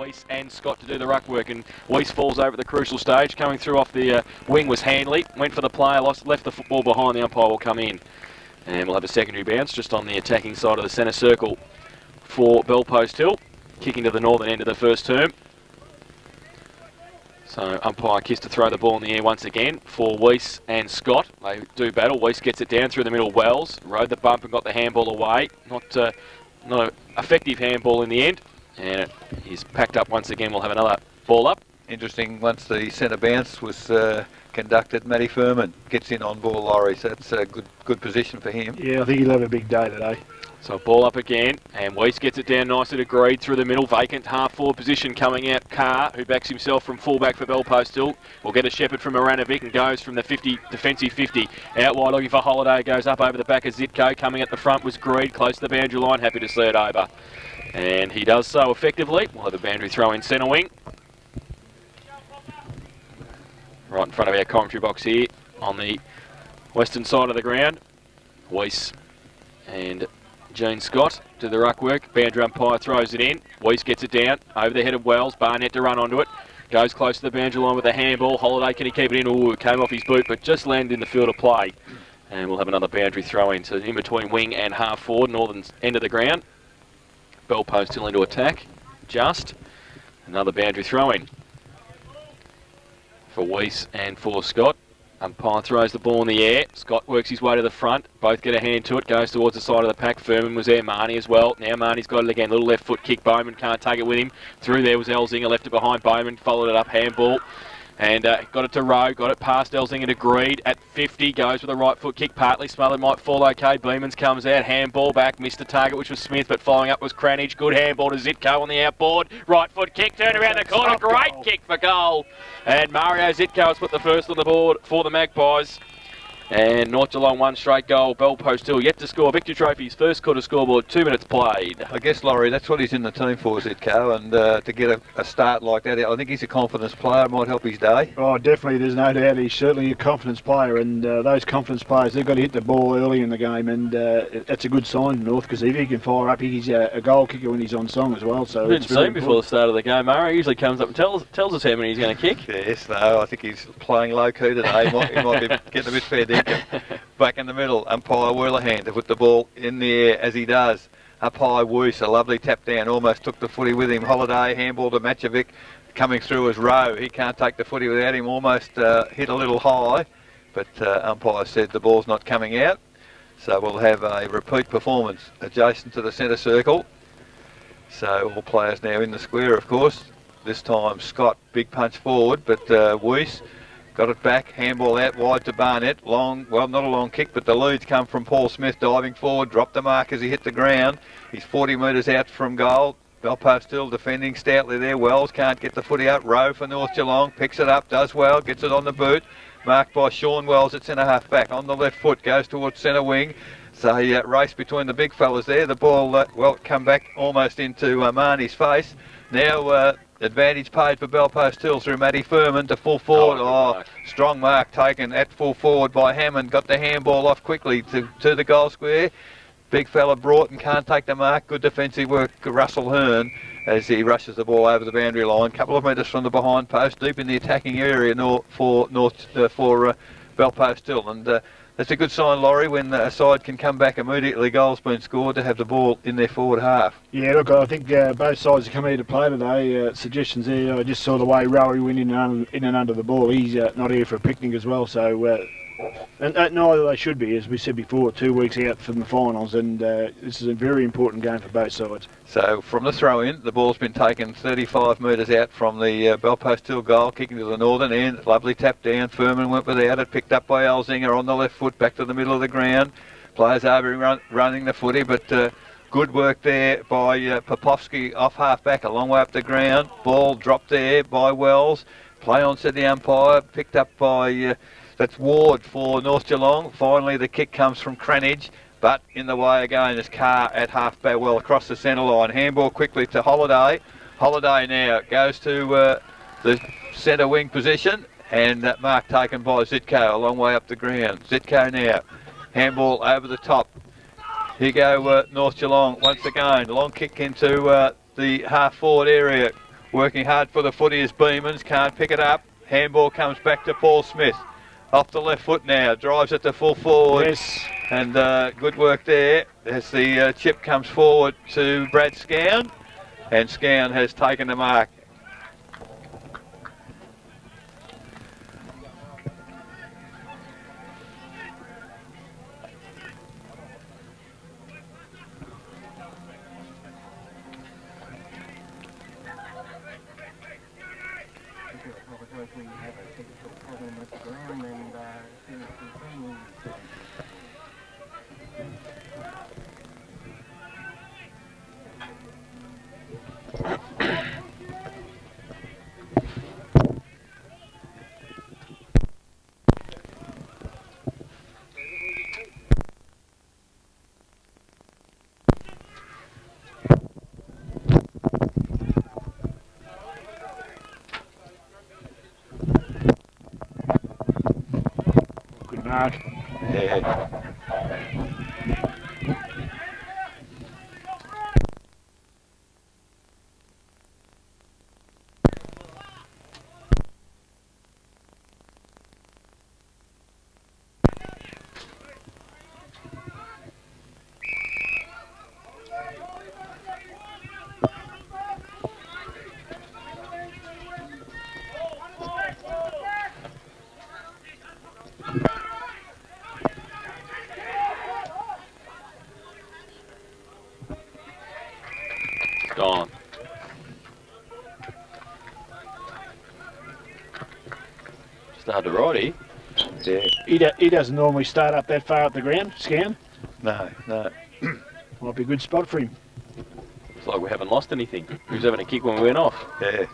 Weiss and Scott to do the ruck work, and Weiss falls over at the crucial stage. Coming through off the wing was Handley, went for the player, left the football behind, the umpire will come in. And we'll have a secondary bounce just on the attacking side of the centre circle for Bellpost Hill, kicking to the northern end of the first term. So umpire Kiss to throw the ball in the air once again for Weiss and Scott. They do battle. Weiss gets it down through the middle. Wells rode the bump and got the handball away. Not an effective handball in the end. And it is packed up once again. We'll have another ball up. Interesting, once the centre bounce was conducted, Matty Furman gets in on ball, Laurie. So that's a good position for him. Yeah, I think he'll have a big day today. So ball up again, and Weiss gets it down nicely to Greed through the middle. Vacant half-forward position coming out. Carr, who backs himself from fullback for Bellpost Hill, will get a shepherd from Maranovic and goes from the 50, defensive 50. Out wide looking for Holiday, goes up over the back of Zitko. Coming at the front was Greed, close to the boundary line. Happy to see it over. And he does so effectively. We'll have a boundary throw in centre wing. Right in front of our commentary box here on the western side of the ground. Weiss and Gene Scott to the ruck work. Boundary umpire throws it in. Weiss gets it down over the head of Wells. Barnett to run onto it. Goes close to the boundary line with a handball. Holiday, can he keep it in? Ooh, it came off his boot, but just landed in the field of play. And we'll have another boundary throw in. So in between wing and half forward, northern end of the ground. Bellpost still into attack. Just another boundary throw in for Weiss and for Scott. Umpire throws the ball in the air. Scott works his way to the front. Both get a hand to it. Goes towards the side of the pack. Furman was there. Marnie as well. Now Marnie's got it again. Little left foot kick. Bowman can't take it with him. Through there was Elzinger. Left it behind. Bowman followed it up. Handball. And got it to Rowe. Got it past Elzinger to Greed. At 50. Goes with a right foot kick. Partly smothered. Might fall okay. Beamans comes out. Handball back. Missed the target, which was Smith. But following up was Cranage. Good handball to Zitko on the outboard. Right foot kick. Turn around the corner. Great kick for goal. And Mario Zitko has put the first on the board for the Magpies. And North Geelong one straight goal. Bellpost Hill yet to score. Victory Trophy's first quarter scoreboard, 2 minutes played. I guess, Laurie, that's what he's in the team for, Zitko, and to get a start like that, I think he's a confidence player. It might help his day. Oh, definitely. There's no doubt. He's certainly a confidence player, and those confidence players, they've got to hit the ball early in the game, and that's a good sign, North, because if he can fire up, he's a goal kicker when he's on song as well. So didn't see him before the start of the game. Murray usually comes up and tells us how many he's going to kick. Yes, no, I think he's playing low key today. He might be getting a bit fair dinkum. Back in the middle, umpire Wheelerhand to put the ball in the air as he does. Up high, Woos, a lovely tap down, almost took the footy with him. Holiday, handball to Matchovic, coming through as Rowe. He can't take the footy without him, almost hit a little high, but umpire said the ball's not coming out. So we'll have a repeat performance adjacent to the centre circle. So all players now in the square, of course. This time Scott, big punch forward, but Weiss got it back, handball out wide to Barnett. Long, well, not a long kick, but the leads come from Paul Smith diving forward, dropped the mark as he hit the ground. He's 40 metres out from goal. Bellpost still defending stoutly there. Wells can't get the footy up. Rowe for North Geelong, picks it up, does well, gets it on the boot. Marked by Sean Wells at centre half back. On the left foot, goes towards centre wing. So race between the big fellas there. The ball, well, come back almost into Marnie's face. Now advantage paid for Bellpost Hill through Matty Furman to full forward. Oh, strong mark taken at full forward by Hammond. Got the handball off quickly to the goal square. Big fella Broughton can't take the mark. Good defensive work, Russell Hearn, as he rushes the ball over the boundary line. Couple of metres from the behind post, deep in the attacking area for Bellpost Hill. And that's a good sign, Laurie, when a side can come back immediately, goal's been scored, to have the ball in their forward half. Yeah, look, I think both sides have come here to play today. Suggestions there. I just saw the way Rowie went in and under the ball. He's not here for a picnic as well, so and neither they should be, as we said before, 2 weeks out from the finals, and this is a very important game for both sides. So from the throw-in, the ball's been taken 35 metres out from the Bellpost Hill goal, kicking to the northern end. Lovely tap down. Furman went without it, picked up by Elzinger on the left foot, back to the middle of the ground. Players over running the footy, but good work there by Popovsky off half-back, a long way up the ground. Ball dropped there by Wells. Play on, said the umpire, picked up by... That's Ward for North Geelong. Finally, the kick comes from Cranage, but in the way again is Carr at half-back, well across the centre line. Handball quickly to Holiday. Holiday now goes to the centre wing position, and that mark taken by Zitko a long way up the ground. Zitko now, handball over the top. Here go North Geelong once again. Long kick into the half-forward area. Working hard for the footy is Beamans, can't pick it up. Handball comes back to Paul Smith. Off the left foot now, drives it to full forward. Yes. And good work there as the chip comes forward to Brad Scown. And Scown has taken the mark. Good mark. Yeah. Gone. Started righty. Yeah. He doesn't normally start up that far up the ground, Scan. No. Might be a good spot for him. It's like we haven't lost anything. He was having a kick when we went off. Yeah.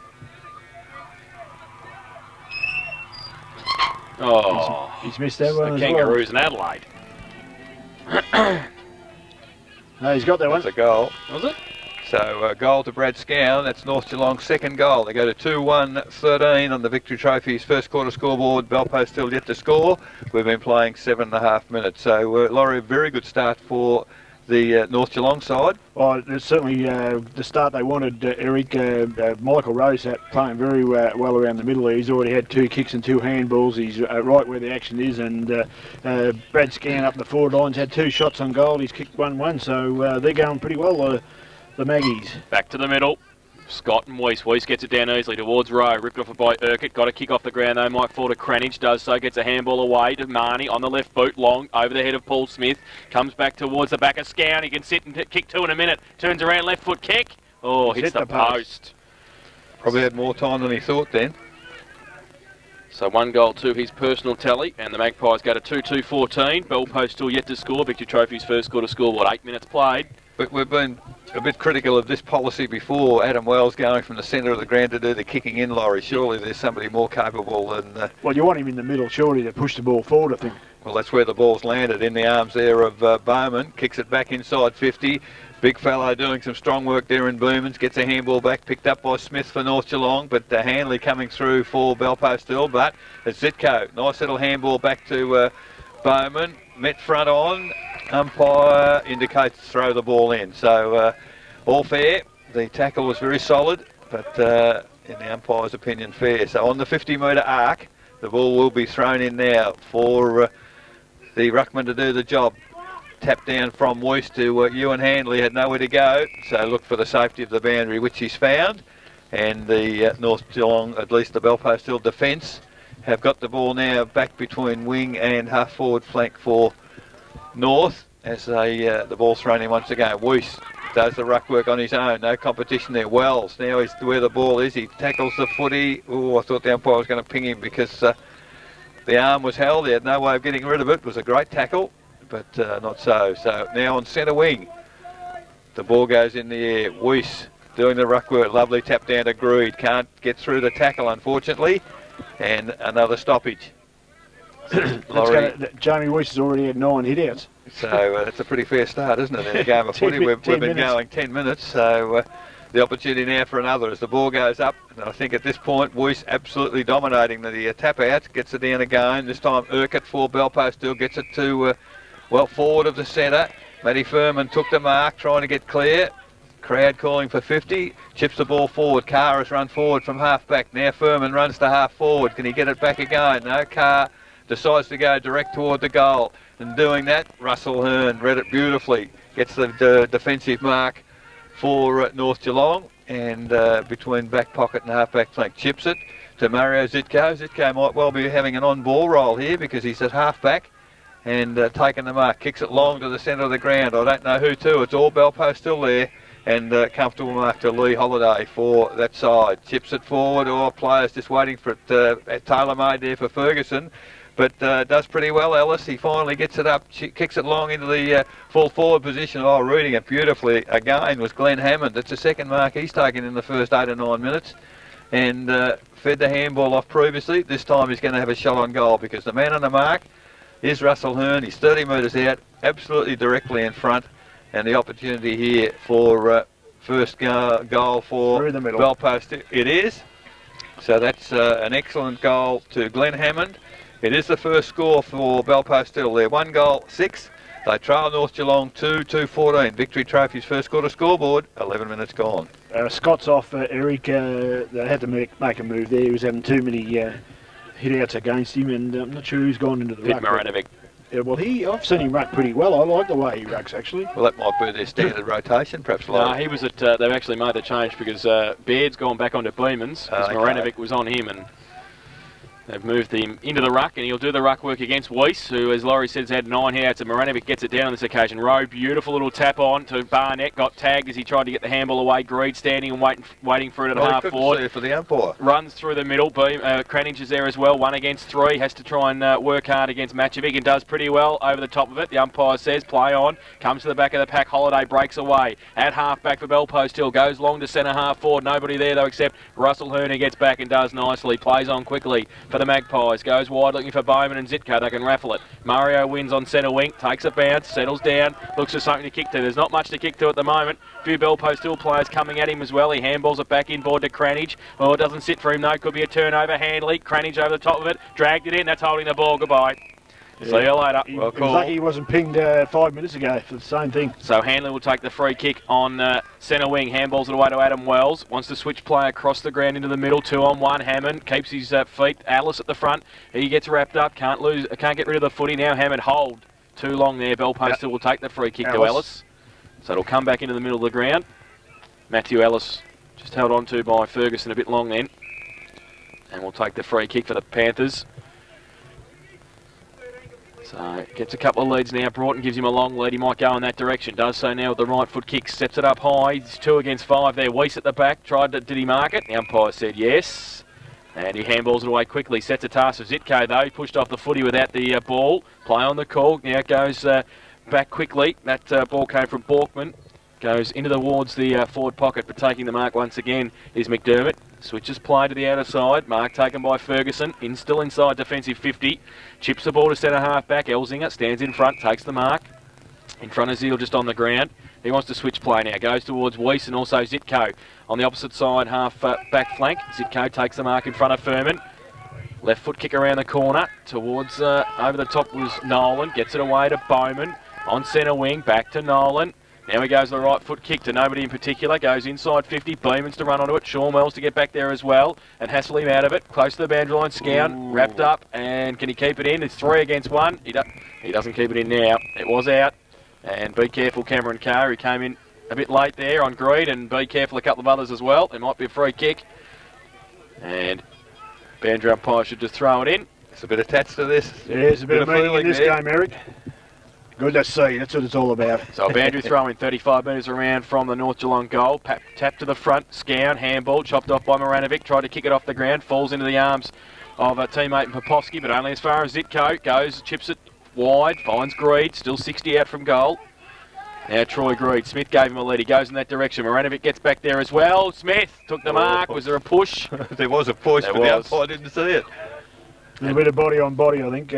Oh, He's missed that one the as Kangaroos in Adelaide. well. No, he's got that one. That's a goal. Was it? So goal to Brad Scown. That's North Geelong's second goal. They go to 2-1-13 on the Victory Trophy's first quarter scoreboard. Belpost still yet to score. We've been playing 7.5 minutes. So Laurie, very good start for the North Geelong side. Well, it's certainly the start they wanted. Eric, Michael Rose playing very well around the middle. He's already had 2 kicks and 2 handballs. He's right where the action is. And Brad Scan up the forward lines had 2 shots on goal. He's kicked 1-1. So they're going pretty well, the Maggies. Back to the middle. Scott and Weiss. Weiss gets it down easily towards Rowe. Ripped off by Urquhart. Got a kick off the ground though. Might fall to Cranage. Does so. Gets a handball away to Marnie on the left boot. Long over the head of Paul Smith. Comes back towards the back of Scown. He can sit and kick 2 in a minute. Turns around left foot kick. Oh, hits the post. Probably had more time than he thought then. So 1 goal to his personal tally. And the Magpies go to 2-2-14. Belpost still yet to score. Victory Trophy's first quarter scoreboard. 8 minutes played. But we've been a bit critical of this policy before. Adam Wells going from the centre of the ground to do the kicking in, Laurie. Surely there's somebody more capable than... Well, you want him in the middle, surely, to push the ball forward, I think. Well, that's where the ball's landed, in the arms there of Bowman. Kicks it back inside 50. Big fellow doing some strong work there in Boomans. Gets a handball back, picked up by Smith for North Geelong. But Hanley coming through for Belpost still. But it's Zitko. Nice little handball back to Bowman. Met front on. Umpire indicates throw the ball in. So all fair. The tackle was very solid, but in the umpire's opinion, fair. So on the 50-metre arc, the ball will be thrown in now for the ruckman to do the job. Tap down from Weiss to Ewan Handley, had nowhere to go, so look for the safety of the boundary, which he's found. And the North Geelong, at least the Belpost Hill defence, have got the ball now back between wing and half forward flank for North as the ball's thrown in once again. Weiss does the ruck work on his own, no competition there. Wells, now he's where the ball is, he tackles the footy. Oh, I thought the umpire was going to ping him because the arm was held, he had no way of getting rid of it. It was a great tackle, but not so. So now on centre wing, the ball goes in the air. Weiss doing the ruck work, lovely tap down to Greed, can't get through the tackle unfortunately, and another stoppage. Jamie Weiss has already had 9 hit-outs. So it's a pretty fair start, isn't it, in a game of footy? We've been going 10 minutes, so the opportunity now for another as the ball goes up. And I think at this point, Weiss absolutely dominating the tap out, gets it down again. This time Urquhart for Belpost still gets it to, well, forward of the centre. Matty Furman took the mark, trying to get clear. Crowd calling for 50. Chips the ball forward. Carr has run forward from half back. Now Furman runs to half forward. Can he get it back again? No. Carr decides to go direct toward the goal. And doing that, Russell Hearn read it beautifully. Gets the defensive mark for North Geelong. And between back pocket and half back flank, chips it to Mario Zitko. Zitko might well be having an on-ball roll here because he's at half back. And taking the mark, kicks it long to the centre of the ground. I don't know who to. It's all Belpo still there. And comfortable mark to Lee Holiday for that side. Chips it forward, or players just waiting for it. Tailor-made there for Ferguson. But does pretty well, Ellis. He finally gets it up, kicks it long into the full forward position. Oh, reading it beautifully again was Glenn Hammond. That's the second mark he's taken in the first 8 or 9 minutes. And fed the handball off previously. This time he's going to have a shot on goal because the man on the mark is Russell Hearn. He's 30 metres out, absolutely directly in front. And the opportunity here for first goal for Belpost. It is. So that's an excellent goal to Glenn Hammond. It is the first score for Belpost still there. 1 goal, 6. They trail North Geelong 2-14. Victory Trophy's first quarter scoreboard, 11 minutes gone. Scott's off, Eric. They had to make a move there. He was having too many hit-outs against him, and I'm not sure who's gone into the ruck. Maranovic. Yeah, well, I've seen him ruck pretty well. I like the way he rucks, actually. Well, that might be their standard rotation, perhaps. No, he was at. They've actually made the change because Baird's gone back onto Beamans because Maranovic was on him, and they've moved him into the ruck, and he'll do the ruck work against Weiss, who, as Laurie said, has had 9 hit-outs, and Maranovic gets it down on this occasion. Rowe, beautiful little tap on to Barnett, got tagged as he tried to get the handball away. Greed standing and waiting for it at half forward. See it for the umpire. Runs through the middle. Cranage is there as well, 1 against 3. Has to try and work hard against Matchovic and does pretty well over the top of it. The umpire says play on. Comes to the back of the pack. Holiday breaks away. At half back for Belpost Hill. Goes long to centre half forward. Nobody there though except Russell Hearn, who gets back and does nicely. Plays on quickly for the Magpies. Goes wide looking for Bowman and Zitko. They can raffle it. Mario wins on centre wing. Takes a bounce. Settles down. Looks for something to kick to. There's not much to kick to at the moment. A few Belpost Hill players coming at him as well. He handballs it back inboard to Cranage. Oh, it doesn't sit for him though. Could be a turnover. Handley. Cranage over the top of it. Dragged it in. That's holding the ball. Goodbye. Yeah. See you later. Well, cool. Lucky he wasn't pinged 5 minutes ago for the same thing. So Hanley will take the free kick on centre wing. Handballs it away to Adam Wells. Wants to switch play across the ground into the middle. 2-on-1. Hammond keeps his feet. Alice at the front. He gets wrapped up. Can't get rid of the footy now. Hammond hold. Too long there. Belpost will take the free kick to Ellis. So it'll come back into the middle of the ground. Matthew Ellis just held on to by Ferguson a bit long then. And we'll take the free kick for the Panthers. So gets a couple of leads now. Broughton gives him a long lead. He might go in that direction. Does so now with the right foot kick. Steps it up high. He's 2 against 5 there. Weiss at the back. Did he mark it? The umpire said yes. And he handballs it away quickly. Sets a task for Zitko though. He pushed off the footy without the ball. Play on the call. Now it goes back quickly. That ball came from Borkman. Goes into towards the forward pocket, but taking the mark once again is McDermott. Switches play to the outer side. Mark taken by Ferguson. Still inside defensive 50. Chips the ball to centre half back. Elzinger stands in front, takes the mark. In front of Zeal just on the ground. He wants to switch play now. Goes towards Weiss and also Zitko. On the opposite side, half back flank. Zitko takes the mark in front of Furman. Left foot kick around the corner. Towards, over the top was Nolan. Gets it away to Bowman. On centre wing, back to Nolan. Now he goes the right foot kick to nobody in particular. Goes inside 50. Beamans to run onto it. Sean Wells to get back there as well. And hassle him out of it. Close to the boundary line. Scown wrapped up. And can he keep it in? It's 3 against 1. He doesn't keep it in now. It was out. And be careful Cameron Carr, who came in a bit late there on Greed. And be careful a couple of others as well. It might be a free kick. And boundary umpire should just throw it in. It's a bit attached to this. Yeah, there's a bit of meaning in this game, Eric. Good to see, that's what it's all about. So a boundary throw in 35 metres around from the North Geelong goal. Tap to the front, Scown, handball, chopped off by Maranovic, tried to kick it off the ground, falls into the arms of a teammate Popovsky, but only as far as Zitko goes, chips it wide, finds Greed, still 60 out from goal. Now Troy Greed, Smith gave him a lead, he goes in that direction, Maranovic gets back there as well, Smith took the mark, was there a push? There was a push, but the umpire didn't see it. A little bit of body on body, I think.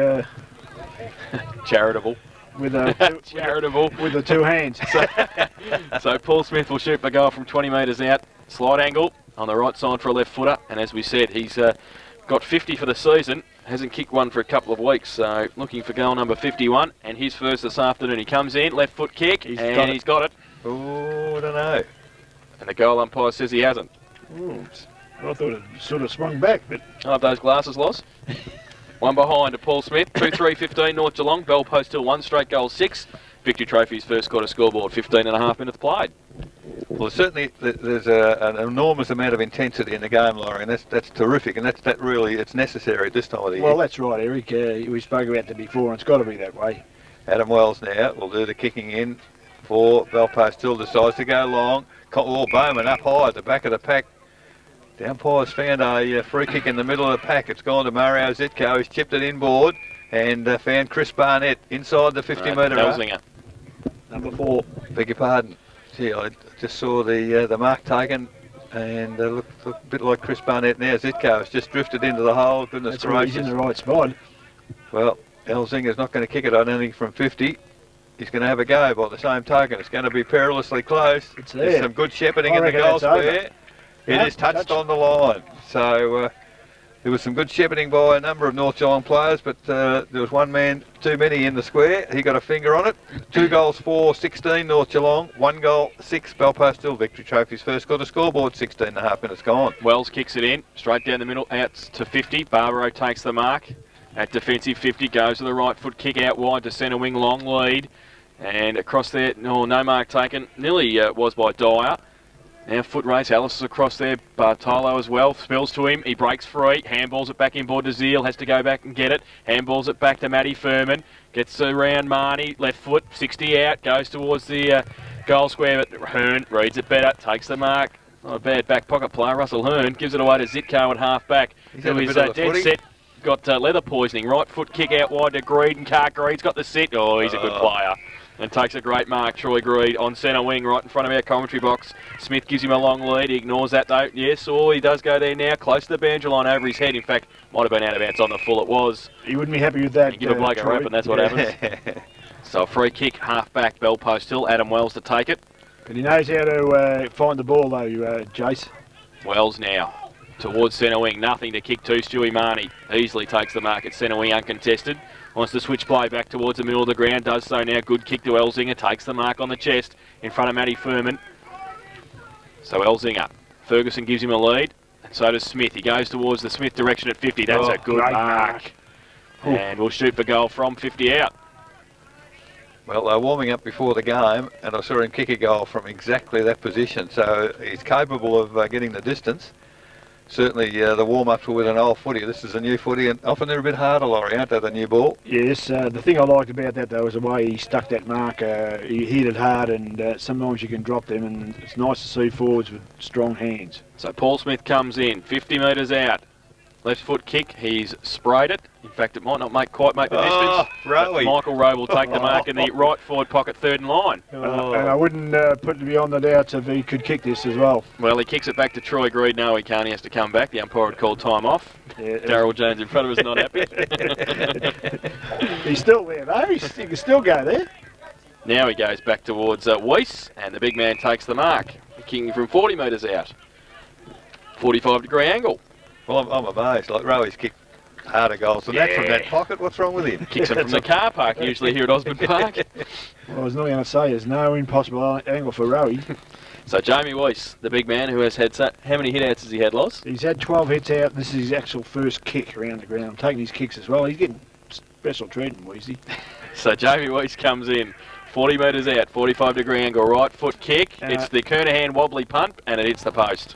Charitable. With charitable with the 2 hands. So Paul Smith will shoot the goal from 20 metres out. Slight angle on the right side for a left footer. And as we said, he's got 50 for the season. Hasn't kicked one for a couple of weeks. So looking for goal number 51. And his first this afternoon. He comes in, left foot kick, he's got it. Oh, I don't know. And the goal umpire says he hasn't. I thought it sort of swung back, but I'll have those glasses, Loz. One behind to Paul Smith. 2-3-15 North Geelong. Bell Post still 1 straight goal 6. Victory Trophy's first quarter scoreboard, 15.5 minutes played. Well, certainly there's an enormous amount of intensity in the game, Laurie, and that's terrific, and that really it's necessary at this time of the year. well, that's right, Eric. We spoke about that before, and it's got to be that way. Adam Wells now will do the kicking in for Bell Post. Still decides to go long. Bowman up high at the back of the pack. The umpire's found a free kick in the middle of the pack. It's gone to Mario Zitko. He's chipped it inboard and found Chris Barnett inside the 50-metre Elzinger. Number 4. Beg your pardon. Gee, I just saw the mark taken and looked a bit like Chris Barnett now. Zitko has just drifted into the hole. Goodness That's right, he's gracious. in the right spot. Well, Elzinger's not going to kick it, I don't think, from 50. He's going to have a go by the same token. It's going to be perilously close. It's There's there. some good shepherding I in the reckon goal that's over. square. It is touched on the line. So there was some good shepherding by a number of North Geelong players, but there was one man too many in the square. He got a finger on it. 2 goals 4, 16 North Geelong. 1 goal 6 Bell Post still Victory Trophy's first quarter scoreboard. 16.5 minutes gone. Wells kicks it in, straight down the middle, out to 50. Barbaro takes the mark. At defensive 50, goes to the right foot, kick out wide to centre wing, long lead. And across there, no mark taken. Nearly was by Dyer. Now foot race, Alice is across there, Bartolo as well, spills to him, he breaks free, handballs it back inboard to Zeal, has to go back and get it, handballs it back to Matty Furman, gets around Marnie, left foot, 60 out, goes towards the goal square, but Hearn reads it better, takes the mark, not a bad back pocket player, Russell Hearn, gives it away to Zitko at half back, who is dead set, got leather poisoning, right foot kick out wide to Greed, and Greed's got the sit, oh he's a good player. And takes a great mark, Troy Greed, on centre wing, right in front of our commentary box. Smith gives him a long lead, he ignores that though. Yes, he does go there now, close to the boundary line over his head. In fact, might have been out of bounds on the full, it was. He wouldn't be happy with that. You give a bloke a rap and that's what happens. So a free kick, half back, Bell Post still, Adam Wells to take it. But he knows how to find the ball though, Jace. Wells now, towards centre wing, nothing to kick to. Stewie Marnie easily takes the mark at centre wing, uncontested. Wants to switch play back towards the middle of the ground, does so now. Good kick to Elzinger, takes the mark on the chest in front of Matty Furman. So Elzinger, Ferguson gives him a lead, and so does Smith. He goes towards the Smith direction at 50. That's a good mark. And we'll shoot for goal from 50 out. Well, they're warming up before the game, and I saw him kick a goal from exactly that position. So he's capable of getting the distance. Certainly the warm-ups were with an old footy. This is a new footy, and often they're a bit harder, Laurie, aren't they, the new ball? Yes, the thing I liked about that, though, was the way he stuck that mark. He hit it hard, and sometimes you can drop them, and it's nice to see forwards with strong hands. So Paul Smith comes in, 50 metres out. Left foot kick, he's sprayed it. In fact, it might not quite make the distance. Rowie. Michael Rowe will take the mark in the right forward pocket, third and line. And I wouldn't put it beyond the doubts if he could kick this as well. Well, he kicks it back to Troy Greed. No, he can't. He has to come back. The umpire had called time off. Yeah, Darryl Jones in front of us, not happy. He's still there, though. He can still go there. Now he goes back towards Weiss, and the big man takes the mark. Kicking from 40 metres out. 45-degree angle. Well, I'm amazed. Like, Rowie's kicked harder goals than that from that pocket. What's wrong with him? Kicks him from the car park, usually here at Osborne Park. Well, I was not going to say there's no impossible angle for Rowie. So Jamie Weiss, the big man who has had, how many hit-outs has he had, Loz? He's had 12 hits out. This is his actual first kick around the ground. I'm taking his kicks as well. He's getting special treatment, Weezy. So Jamie Weiss comes in, 40 metres out, 45-degree angle, right foot kick. It's the Kernahan wobbly punt, and it hits the post.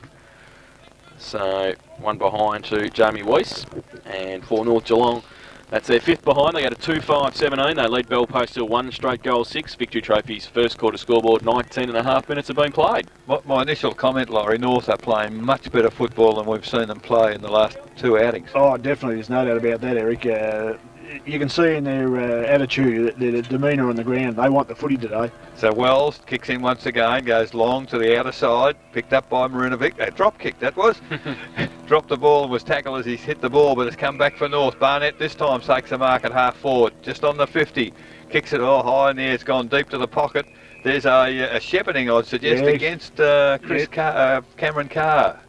So one behind to Jamie Weiss, and for North Geelong, that's their fifth behind. They go to 2-5-17. They lead Bell Post to 1 straight goal 6. Victory Trophy's first quarter scoreboard, 19.5 minutes have been played. My initial comment, Laurie, North are playing much better football than we've seen them play in the last 2 outings. Oh, definitely. There's no doubt about that, Eric. You can see in their attitude, their demeanour on the ground. They want the footy today. So Wells kicks in once again, goes long to the outer side, picked up by Marinovic. A drop kick, that was. Dropped the ball and was tackled as he's hit the ball, but it's come back for North. Barnett this time takes the mark at half forward, just on the 50. Kicks it all high in there, it's gone deep to the pocket. There's a shepherding, I'd suggest, against Cameron Carr.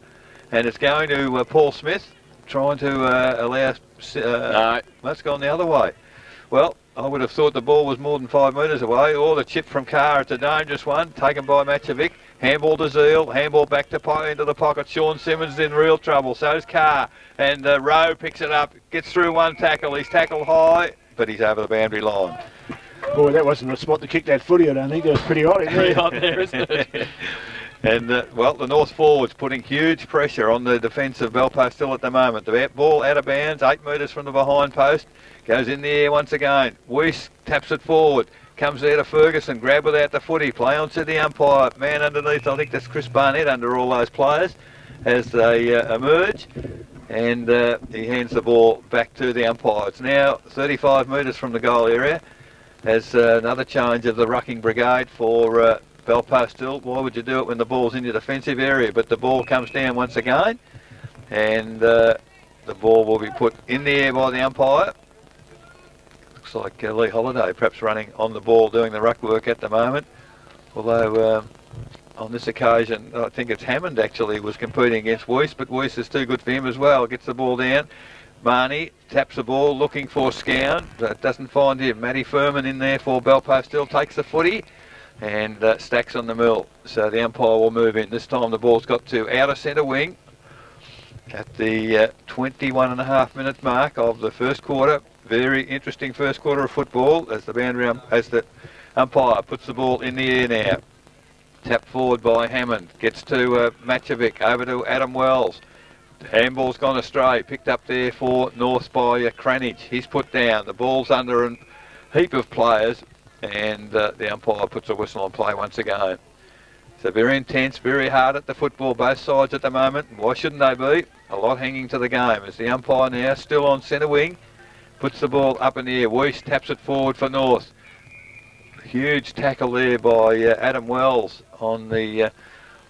And it's going to Paul Smith, trying to allow... No. That's gone the other way. Well, I would have thought the ball was more than 5 metres away, or the chip from Carr. It's a dangerous one, taken by Matchovic. Handball to Zeal, handball back to into the pocket. Sean Simmons in real trouble, so's Carr. And Rowe picks it up, gets through one tackle. He's tackled high, but he's over the boundary line. Boy, that wasn't the spot to kick that footy, I don't think. That was pretty hot in Pretty there. hot there, isn't it? And, well, the North forwards putting huge pressure on the defence of Belpost still at the moment. The ball out of bounds, 8 metres from the behind post. Goes in the air once again. Weiss taps it forward. Comes there to Ferguson. Grab without the footy. Play on to the umpire. Man underneath, I think that's Chris Barnett under all those players as they emerge. And he hands the ball back to the umpire. It's now 35 metres from the goal area. As another change of the rucking brigade for Belpost still. Why would you do it when the ball's in your defensive area? But the ball comes down once again, and the ball will be put in the air by the umpire. Looks like Lee Holiday perhaps running on the ball doing the ruck work at the moment. Although on this occasion, I think it's Hammond actually was competing against Weiss, but Weiss is too good for him as well. Gets the ball down. Marnie taps the ball looking for Scown, but doesn't find him. Matty Furman in there for Belpost still takes the footy. And stacks on the mill, so the umpire will move in. This time the ball's got to outer centre wing at the 21.5 minute mark of the first quarter. Very interesting first quarter of football as the umpire puts the ball in the air now. Tapped forward by Hammond, gets to Matchovic, over to Adam Wells. The handball's gone astray, picked up there for North by Cranage. He's put down, the ball's under a heap of players. And the umpire puts a whistle on play once again. So very intense, very hard at the football, both sides at the moment. Why shouldn't they be? A lot hanging to the game as the umpire now still on centre wing, puts the ball up in the air. Weiss taps it forward for North. Huge tackle there by Adam Wells on the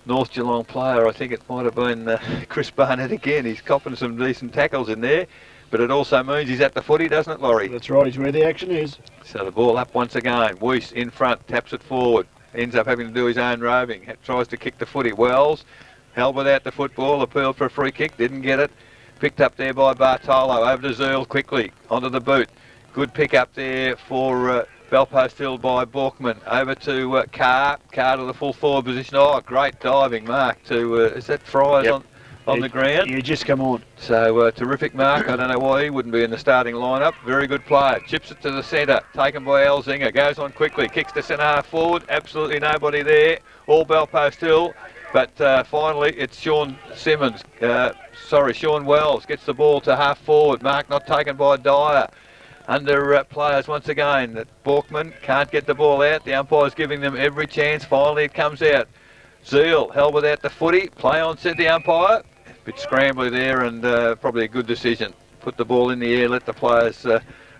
North Geelong player. I think it might have been Chris Barnett again. He's copping some decent tackles in there. But it also means he's at the footy, doesn't it, Laurie? That's right, he's where the action is. So the ball up once again. Weiss in front, taps it forward. Ends up having to do his own roving. Tries to kick the footy. Wells held without the football. Appealed for a free kick. Didn't get it. Picked up there by Bartolo. Over to Zeal quickly. Onto the boot. Good pick up there for Belpost Hill by Borkman. Over to Carr. Carr to the full forward position. Oh, great diving mark to, is that Fryers on the ground? Yeah, just come on. So terrific mark. I don't know why he wouldn't be in the starting lineup. Very good player. Chips it to the centre. Taken by Elzinger. Goes on quickly. Kicks to centre half forward. Absolutely nobody there. All Belpost Hill. But finally it's Sean Simmons. Sean Wells gets the ball to half forward. Mark not taken by Dyer. Under players once again. Borkman can't get the ball out. The umpire's giving them every chance. Finally it comes out. Zeal held without the footy. Play on, said the umpire. Bit scrambly there and probably a good decision. Put the ball in the air, let the players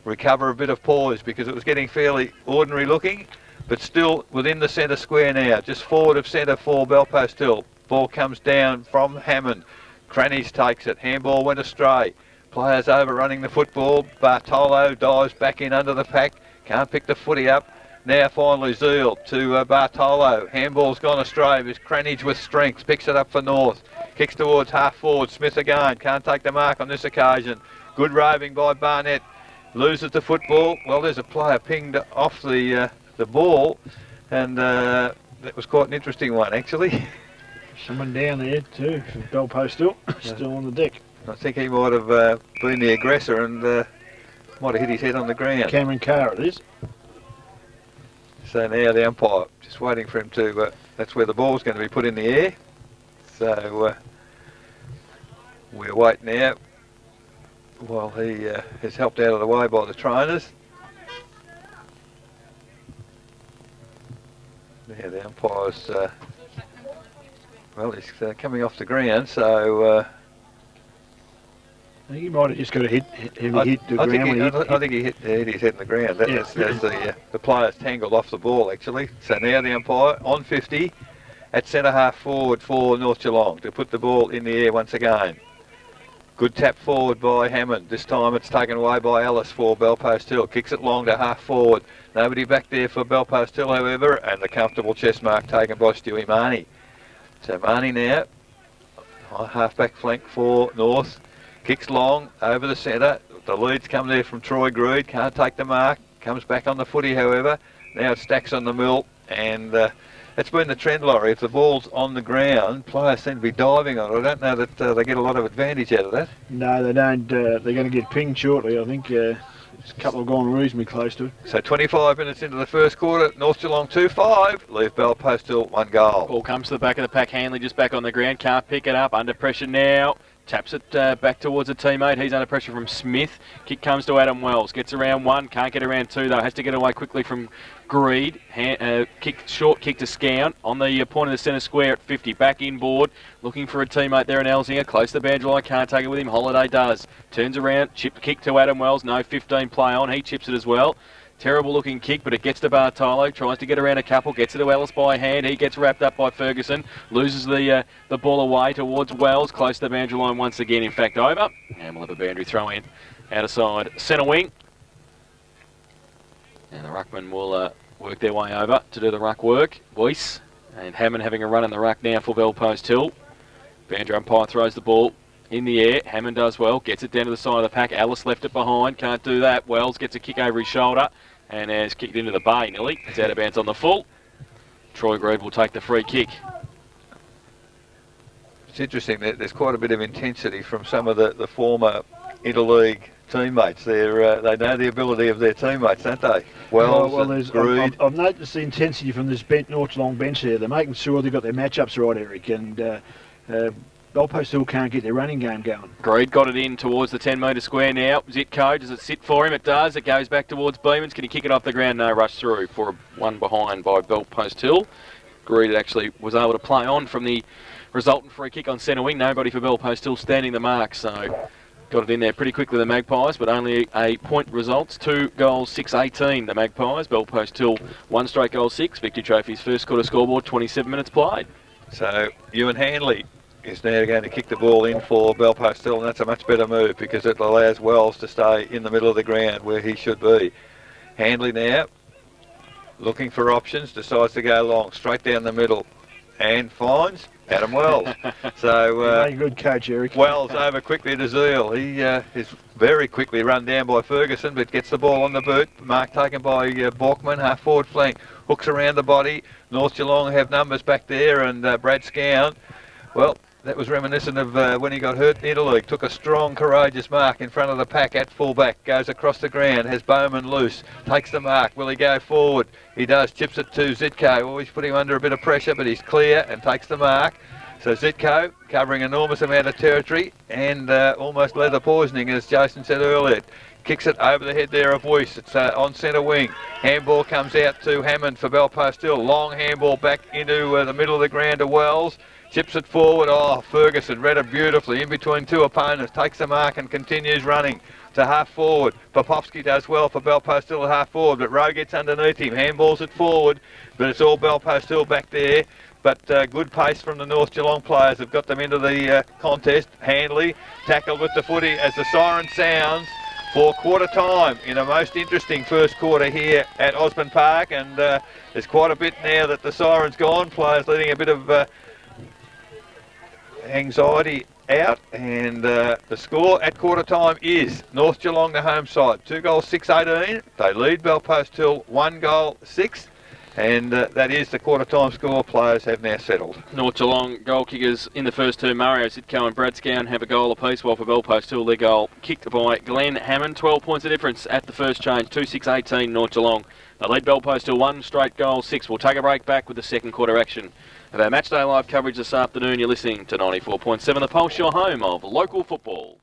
recover a bit of poise because it was getting fairly ordinary looking, but still within the centre square now. Just forward of centre for Belpost Hill. Ball comes down from Hammond. Crannies takes it. Handball went astray. Players overrunning the football. Bartolo dives back in under the pack. Can't pick the footy up. Now finally Zeal to Bartolo. Handball's gone astray. There's Cranage with strength. Picks it up for North. Kicks towards half forward. Smith again. Can't take the mark on this occasion. Good roving by Barnett. Loses the football. Well, there's a player pinged off the ball. And that was quite an interesting one, actually. Someone down there too, for Belpost still on the deck. I think he might have been the aggressor and might have hit his head on the ground. Cameron Carr it is. So now the umpire just waiting for him to, that's where the ball's going to be put in the air. So we'll wait now while he is helped out of the way by the trainers. Now the umpire's, well, he's coming off the ground, so... I think he might have just got a hit the ground. I think he hit his head in the ground. That's the players tangled off the ball, actually. So now the umpire on 50 at centre half forward for North Geelong to put the ball in the air once again. Good tap forward by Hammond. This time it's taken away by Ellis for Belpost Hill. Kicks it long to half forward. Nobody back there for Belpost Hill, however, and the comfortable chest mark taken by Stewie Marnie. So Marnie now, half back flank for North. Kicks long over the centre, The leads come there from Troy Greed, can't take the mark, comes back on the footy however. Now it stacks on the mill, and it's been the trend, Laurie. If the ball's on the ground, players seem to be diving on it. I don't know that they get a lot of advantage out of that. No, they don't. They're going to get pinged shortly, I think. A couple have gone reasonably close to it. So 25 minutes into the first quarter, North Geelong 2-5, leave Bell Post Hill 1 goal. Ball comes to the back of the pack. Hanley just back on the ground, can't pick it up, under pressure now. Taps it back towards a teammate. He's under pressure from Smith. Kick comes to Adam Wells. Gets around one. Can't get around two, though. Has to get away quickly from Greed. Short kick to Scown. On the point of the centre square at 50. Back inboard. Looking for a teammate there in Elsinger. Close to the boundary line. Can't take it with him. Holiday does. Turns around. Chip kick to Adam Wells. No 15 play on. He chips it as well. Terrible looking kick, but it gets to Bartolo. Tries to get around a couple. Gets it to Ellis by hand. He gets wrapped up by Ferguson. Loses the ball away towards Wells. Close to the boundary line once again. In fact, over. And we'll have a boundary throw in. Out of side. Centre wing. And the ruckman will work their way over to do the ruck work. Boyce and Hammond having a run in the ruck now for Bell Post Hill. Boundary umpire throws the ball in the air. Hammond does well. Gets it down to the side of the pack. Ellis left it behind. Can't do that. Wells gets a kick over his shoulder and has kicked into the bay nearly. It's out of bounds on the full. Troy Greed will take the free kick. It's interesting that there's quite a bit of intensity from some of the former interleague teammates. They know the ability of their teammates, don't they? Wells and Greed. I've noticed the intensity from this North Geelong bench there. They're making sure they've got their matchups right, Eric, and Bell Post still can't get their running game going. Greed got it in towards the 10-metre square now. Zitko, does it sit for him? It does. It goes back towards Beamans. Can he kick it off the ground? No, rush through for one behind by Bell Post Hill. Greed actually was able to play on from the resultant free kick on centre wing. Nobody for Bell Post Hill standing the mark, so got it in there pretty quickly, the Magpies, but only a point results. 2 goals, 6-18, the Magpies. Bell Post Hill, 1 straight goal, 6. Victory Trophy's first quarter scoreboard, 27 minutes played. So, Ewan Hanley is now going to kick the ball in for Bell Post Hill, and that's a much better move because it allows Wells to stay in the middle of the ground where he should be. Hanley now, looking for options, decides to go long, straight down the middle, and finds Adam Wells. So a good coach, Eric. Wells over quickly to Zeal. He is very quickly run down by Ferguson, but gets the ball on the boot. Mark taken by Borkman, half forward flank, hooks around the body. North Geelong have numbers back there, and Brad Scown, well, that was reminiscent of when he got hurt in Interleague. Took a strong, courageous mark in front of the pack at fullback. Goes across the ground, has Bowman loose. Takes the mark. Will he go forward? He does. Chips it to Zitko. Always put him under a bit of pressure, but he's clear and takes the mark. So Zitko covering an enormous amount of territory and almost leather poisoning, as Jason said earlier. Kicks it over the head there of Weiss. It's on centre wing. Handball comes out to Hammond for Bell Post Hill. Long handball back into the middle of the ground to Wells. Chips it forward. Oh, Ferguson read it beautifully in between two opponents. Takes the mark and continues running to half forward. Popovsky does well for Bell Post Hill at half forward, but Rowe gets underneath him. Handballs it forward, but it's all Bell Post Hill back there. But good pace from the North Geelong players have got them into the contest. Handley tackled with the footy as the siren sounds for quarter time in a most interesting first quarter here at Osborne Park, and there's quite a bit now that the siren's gone. Players letting a bit of anxiety out, and the score at quarter time is North Geelong the home side, 2 goals 6-18. They lead Bell Post Hill 1 goal 6, and that is the quarter time score. Players have now settled. North Geelong goal kickers in the first two, Mario Zitko and Brad Scown, have a goal apiece, while for Bell Post Hill their goal kicked by Glenn Hammond. 12 points of difference at the first change, 2-6-18 North Geelong. They lead Bell Post Hill 1 straight goal 6. We'll take a break, back with the second quarter action of our Matchday Live coverage this afternoon. You're listening to 94.7 The Pulse, your home of local football.